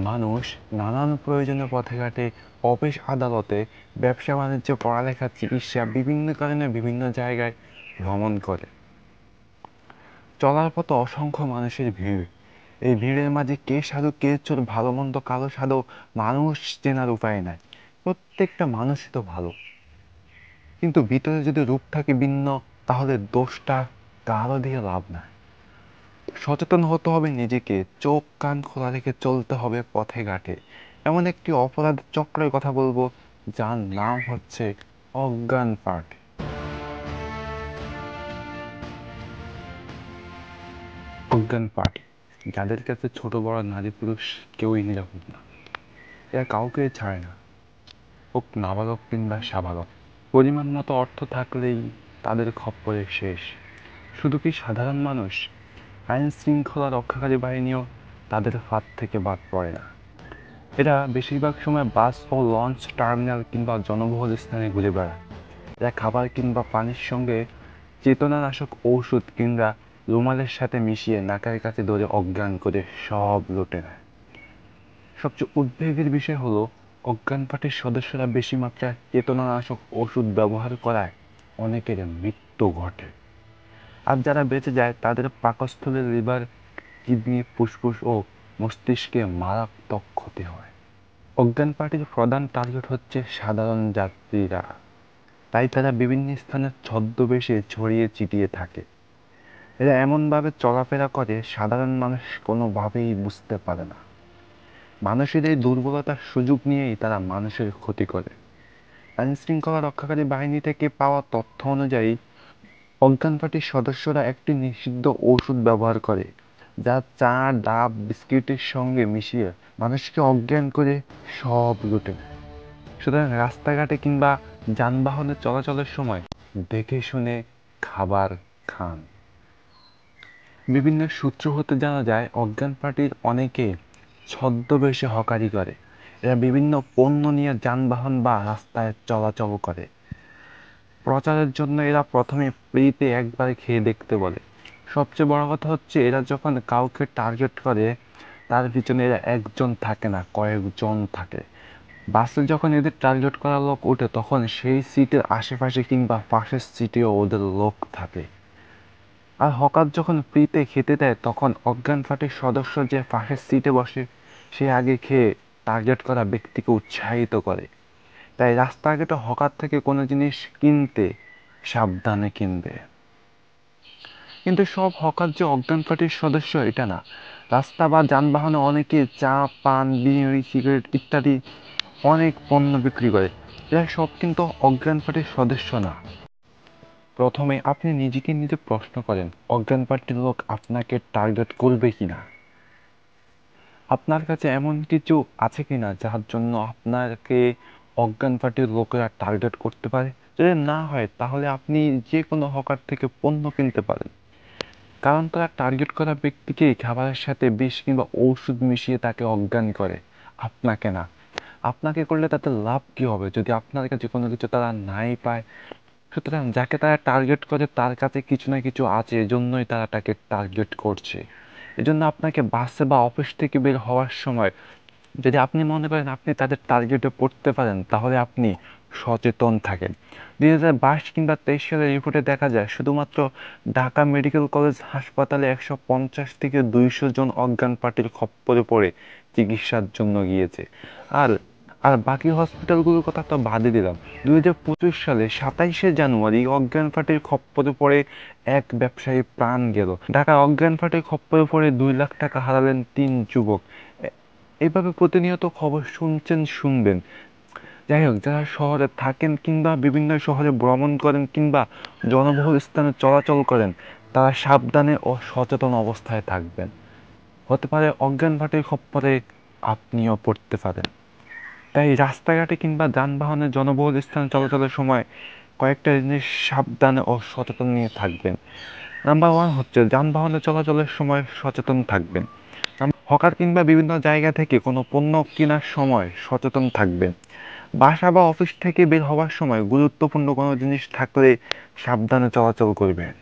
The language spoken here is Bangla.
মানুষ নানান প্রয়োজনীয় পথে ঘাটে, অফিস আদালতে, ব্যবসা বাণিজ্য, পড়ালেখা, চিকিৎসা বিভিন্ন কারণে বিভিন্ন জায়গায় ভ্রমণ করে। চলার পথে অসংখ্য মানুষের ভিড়। এই ভিড়ের মাঝে কে সাধু কে চোর, ভালো মন্দ কালো সাধু মানুষ চেনার উপায় নাই। প্রত্যেকটা মানুষই তো ভালো, কিন্তু ভিতরে যদি রূপ থাকে ভিন্ন, তাহলে দোষটা কারো দিয়ে লাভ নাই। সচেতন হতে হবে নিজেকে, চোখ কান খোলা রেখে চলতে হবে পথে ঘাটে। এমন একটি অপরাধ চক্রের কথা বলবো, যার নাম হচ্ছে অজ্ঞান পার্টি। অজ্ঞান পার্টি, যাদের কাছে ছোট বড় নারী পুরুষ কেউই নিরাপদ না। এরা কাউকে ছাড়ে না, হোক নাবালক কিংবা সাবালক। পরিমাণ মতো অর্থ থাকলেই তাদের খপ্পরে শেষ। শুধু কি সাধারণ মানুষ, আইন শৃঙ্খলা রক্ষাকারী বাহিনীও তাদের ফাঁদ থেকে বাদ পড়ে না। এরা বেশিরভাগ সময় বাস ও লঞ্চ টার্মিনাল কিংবা জনবহুল স্থানে ঘুরে বেড়ায়। এরা খাবার কিংবা পানির সঙ্গে চেতনানাশক ঔষধ কিংবা রুমালের সাথে মিশিয়ে নাকের কাছে ধরে অজ্ঞান করে সব লুটে নেয়। সবচেয়ে উদ্বেগের বিষয় হলো, অজ্ঞান পার্টির সদস্যরা বেশি মাত্রায় চেতনানাশক ওষুধ ব্যবহার করায় অনেকের মৃত্যু ঘটে। আর যারা বেঁচে যায় তাদের পাকস্থলী, লিভার, কিডনি, ফুসফুস ও মস্তিষ্কে মারাত্মক ক্ষতি হয়। অজ্ঞান পার্টির প্রধান টার্গেট হচ্ছে সাধারণ যাত্রীরা, তাই তারা বিভিন্ন স্থানে ছদ্মবেশে ছড়িয়ে ছিটিয়ে থাকে। এরা এমনভাবে চলাফেরা করে সাধারণ মানুষ কোনোভাবেই বুঝতে পারে না। মানুষের এই দুর্বলতার সুযোগ নিয়েই তারা মানুষের ক্ষতি করে। আইন শৃঙ্খলা রক্ষাকারী বাহিনী থেকে পাওয়া তথ্য অনুযায়ী অজ্ঞান পার্টির সদস্যরা একটি নিষিদ্ধ ঔষধ ব্যবহার করে, যা চা, ডাব, বিস্কিটের সঙ্গে মিশিয়ে মানুষকে অজ্ঞান করে সব লুটে নেয়। সুতরাং রাস্তাঘাটে কিংবা যানবাহনে চলাচলের সময় দেখে শুনে খাবার খান। বিভিন্ন সূত্র হতে জানা যায়, অজ্ঞান পার্টির অনেকে ছদ্মবেশে হকারি করে। এরা বিভিন্ন পণ্য নিয়ে যানবাহন বা রাস্তায় চলাচল করে। প্রচারের জন্য এরা প্রথমে ফ্রিতে একবার খেয়ে দেখতে বলে। সবচেয়ে বড় কথা হচ্ছে, এরা যখন কাউকে টার্গেট করে তার পিছনে এরা একজন থাকে না, কয়েকজন থাকে। বাসে যখন এদের টার্গেট করা লোক ওঠে, তখন সেই সিটের আশেপাশে কিংবা পাশের সিটেও ওদের লোক থাকে। আর হকার যখন ফ্রিতে খেতে দেয়, তখন অজ্ঞান পার্টির সদস্য যে পাশের সিটে বসে, সে আগে খেয়ে টার্গেট করা ব্যক্তিকে উৎসাহিত করে। তাই রাস্তাঘাটে হকার থেকে কোনো জিনিস কিনতে সাবধানে কিনবে। কিন্তু সব হকার যে অজ্ঞান পার্টির সদস্য এটা না। রাস্তা বা যানবাহনে অনেকে চা, পান, বিড়ি, সিগারেট ইত্যাদি অনেক পণ্য বিক্রি করে। এরা সব কিন্তু অজ্ঞান পার্টির সদস্য না। প্রথমে আপনি নিজেকে নিজে প্রশ্ন করেন, অজ্ঞান পার্টির লোক আপনাকে টার্গেট করবে কিনা। আপনার কাছে এমন কিছু আছে কিনা যার জন্য আপনাকে অজ্ঞান পার্টির লোকেরা টার্গেট করতে পারে। যদি না হয়, তাহলে আপনি যে কোনো হকার থেকে পণ্য কিনতে পারেন। কারণ তারা টার্গেট করা ব্যক্তিকে খাবারের সাথে বিষ কিংবা ঔষধ মিশিয়ে তাকে অজ্ঞান করে, আপনাকে না। আপনাকে করলে তাতে লাভ কি হবে যদি আপনার কাছে কোনো কিছু তারা নাই পায়। সুতরাং যাকে তারা টার্গেট করে তার কাছে কিছু না কিছু আছে, এজন্যই তারা তাকে টার্গেট করছে। এজন্য আপনাকে বাসে বা অফিস থেকে বের হওয়ার সময় যদি আপনি মনে করেন আপনি তাদের টার্গেটে পড়তে পারেন, তাহলে আপনি সচেতন থাকেন। 2022 কিংবা 23 সালের রিপোর্টে দেখা যায়, শুধুমাত্র ঢাকা মেডিকেল কলেজ হাসপাতালে 150 থেকে 200 জন অজ্ঞান পার্টির খপ্পরে পড়ে চিকিৎসার জন্য গিয়েছে। আর আর বাকি হসপিটালগুলোর কথা তো বাদই দিলাম। 2025 সালে 27শে জানুয়ারি অজ্ঞান পার্টির খপ্পরে পড়ে এক ব্যবসায়ী প্রাণ গেল। ঢাকা অজ্ঞান পার্টির খপ্পরে পড়ে 2 লাখ টাকা হারালেন 3 যুবক। এইভাবে প্রতিনিয়ত খবর শুনছেন, শুনবেন। যাই হোক, যারা শহরে থাকেন কিংবা বিভিন্ন শহরে ভ্রমণ করেন কিংবা জনবহুল স্থানে চলাচল করেন, তারা সাবধানে ও সচেতন অবস্থায় থাকবেন। হতে পারে অজ্ঞান ভাটির খপ্পরে আপনিও পড়তে পারেন। তাই রাস্তাঘাটে কিংবা যানবাহনে জনবহুল স্থানে চলাচলের সময় কয়েকটা জিনিস সাবধানে ও সচেতন নিয়ে থাকবেন। নাম্বার 1 হচ্ছে, যানবাহনে চলাচলের সময় সচেতন থাকবেন। হকার কিংবা বিভিন্ন জায়গা থেকে কোনো পণ্য কেনার সময় সচেতন থাকবেন। বাসা বা অফিস থেকে বের হওয়ার সময় গুরুত্বপূর্ণ কোনো জিনিস থাকলে সাবধানে চলাচল করবেন।